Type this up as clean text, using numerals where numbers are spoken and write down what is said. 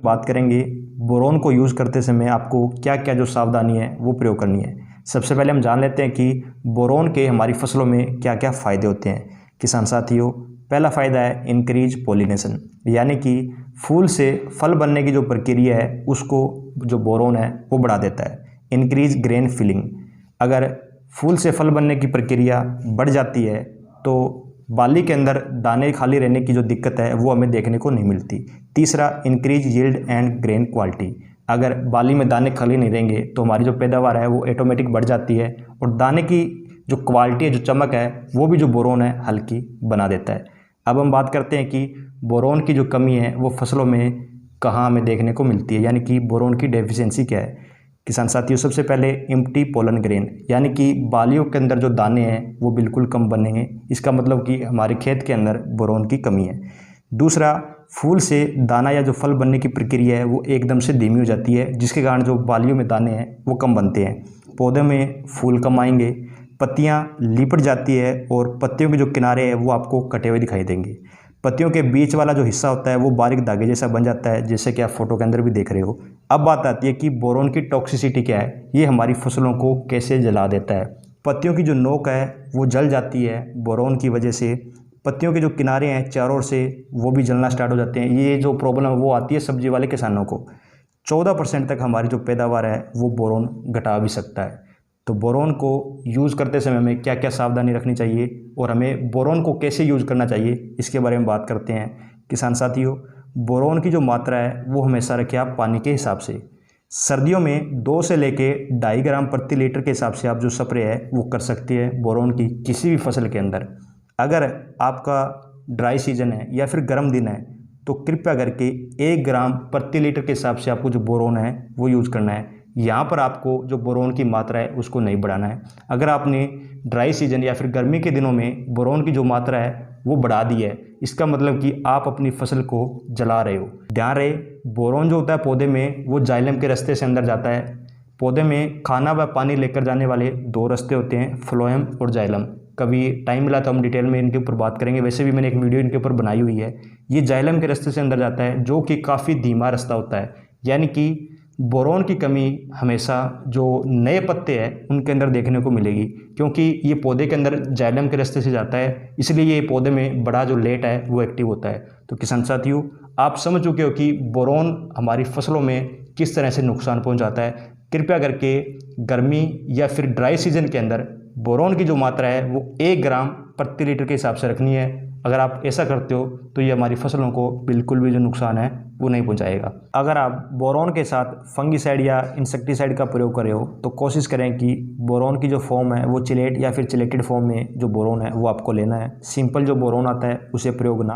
बात करेंगे बोरोन को यूज़ करते समय आपको क्या क्या जो सावधानी है वो प्रयोग करनी है। सबसे पहले हम जान लेते हैं कि बोरोन के हमारी फसलों में क्या क्या फ़ायदे होते हैं। किसान साथियों, पहला फ़ायदा है इंक्रीज पोलिनेशन, यानी कि फूल से फल बनने की जो प्रक्रिया है उसको जो बोरोन है वो बढ़ा देता है। इंक्रीज ग्रेन फिलिंग, अगर फूल से फल बनने की प्रक्रिया बढ़ जाती है तो बाली के अंदर दाने खाली रहने की जो दिक्कत है वो हमें देखने को नहीं मिलती। तीसरा, increase yield and grain quality, अगर बाली में दाने खाली नहीं रहेंगे तो हमारी जो पैदावार है वो ऑटोमेटिक बढ़ जाती है और दाने की जो क्वालिटी है, जो चमक है, वो भी जो बोरोन है हल्की बना देता है। अब हम बात करते हैं कि बोरोन की जो कमी है वो फसलों में कहाँ हमें देखने को मिलती है, यानी कि बोरोन की डेफिशिएंसी क्या है। किसान साथियों, सबसे पहले एम्प्टी पोलन ग्रेन, यानी कि बालियों के अंदर जो दाने हैं वो बिल्कुल कम बनेंगे। इसका मतलब कि हमारे खेत के अंदर बोरोन की कमी है। दूसरा, फूल से दाना या जो फल बनने की प्रक्रिया है वो एकदम से धीमी हो जाती है, जिसके कारण जो बालियों में दाने हैं वो कम बनते हैं। पौधे में फूल कम आएंगे, पत्तियां लिपट जाती है और पत्तियों के जो किनारे हैं वो आपको कटे हुए दिखाई देंगे। पत्तियों के बीच वाला जो हिस्सा होता है वो बारीक धागे जैसा बन जाता है, जैसे कि आप फोटो के अंदर भी देख रहे हो। अब बात आती है कि बोरोन की टॉक्सिसिटी क्या है, ये हमारी फसलों को कैसे जला देता है। पत्तियों की जो नोक है वो जल जाती है बोरोन की वजह से। पत्तियों के जो किनारे हैं चारों ओर से वो भी जलना स्टार्ट हो जाते हैं। ये जो प्रॉब्लम है वो आती है सब्जी वाले किसानों को। 14% तक हमारी जो पैदावार है वो बोरोन घटा भी सकता है। तो बोरोन को यूज़ करते समय हमें क्या क्या सावधानी रखनी चाहिए और हमें बोरोन को कैसे यूज़ करना चाहिए, इसके बारे में बात करते हैं। किसान साथियों, बोरोन की जो मात्रा है वो हमेशा रखें आप पानी के हिसाब से। सर्दियों में 2 से लेके 2.5 ग्राम प्रति लीटर के हिसाब से आप जो स्प्रे है वो कर सकती है बोरोन की किसी भी फसल के अंदर। अगर आपका ड्राई सीजन है या फिर गर्म दिन है तो कृपया करके 1 ग्राम प्रति लीटर के हिसाब से आपको जो बोरोन है वो यूज़ करना है। यहाँ पर आपको जो बोरोन की मात्रा है उसको नहीं बढ़ाना है। अगर आपने ड्राई सीजन या फिर गर्मी के दिनों में बोरोन की जो मात्रा है वो बढ़ा दी है, इसका मतलब कि आप अपनी फसल को जला रहे हो। ध्यान रहे, बोरोन जो होता है पौधे में वो जाइलम के रास्ते से अंदर जाता है। पौधे में खाना व पानी लेकर जाने वाले 2 रास्ते होते हैं, फ्लोएम और जाइलम। कभी टाइम मिला तो हम डिटेल में इनके ऊपर बात करेंगे, वैसे भी मैंने एक वीडियो इनके ऊपर बनाई हुई है। ये जाइलम के रास्ते से अंदर जाता है जो कि काफ़ी धीमा रास्ता होता है, यानी कि बोरोन की कमी हमेशा जो नए पत्ते हैं उनके अंदर देखने को मिलेगी, क्योंकि ये पौधे के अंदर जाइलम के रास्ते से जाता है, इसलिए ये पौधे में बड़ा जो लेट है वो एक्टिव होता है। तो किसान साथियों, आप समझ चुके हो कि बोरोन हमारी फसलों में किस तरह से नुकसान पहुंचाता है। कृपया करके गर्मी या फिर ड्राई सीजन के अंदर बोरोन की जो मात्रा है वो 1 ग्राम प्रति लीटर के हिसाब से रखनी है। अगर आप ऐसा करते हो तो ये हमारी फसलों को बिल्कुल भी जो नुकसान है वो नहीं पहुंचाएगा। अगर आप बोरोन के साथ फंगिसाइड या इंसेक्टिसाइड का प्रयोग कर रहे हो तो कोशिश करें कि बोरोन की जो फॉर्म है वो चिलेट या फिर चिलेटेड फॉर्म में जो बोरोन है वो आपको लेना है। सिंपल जो बोरोन आता है उसे प्रयोग ना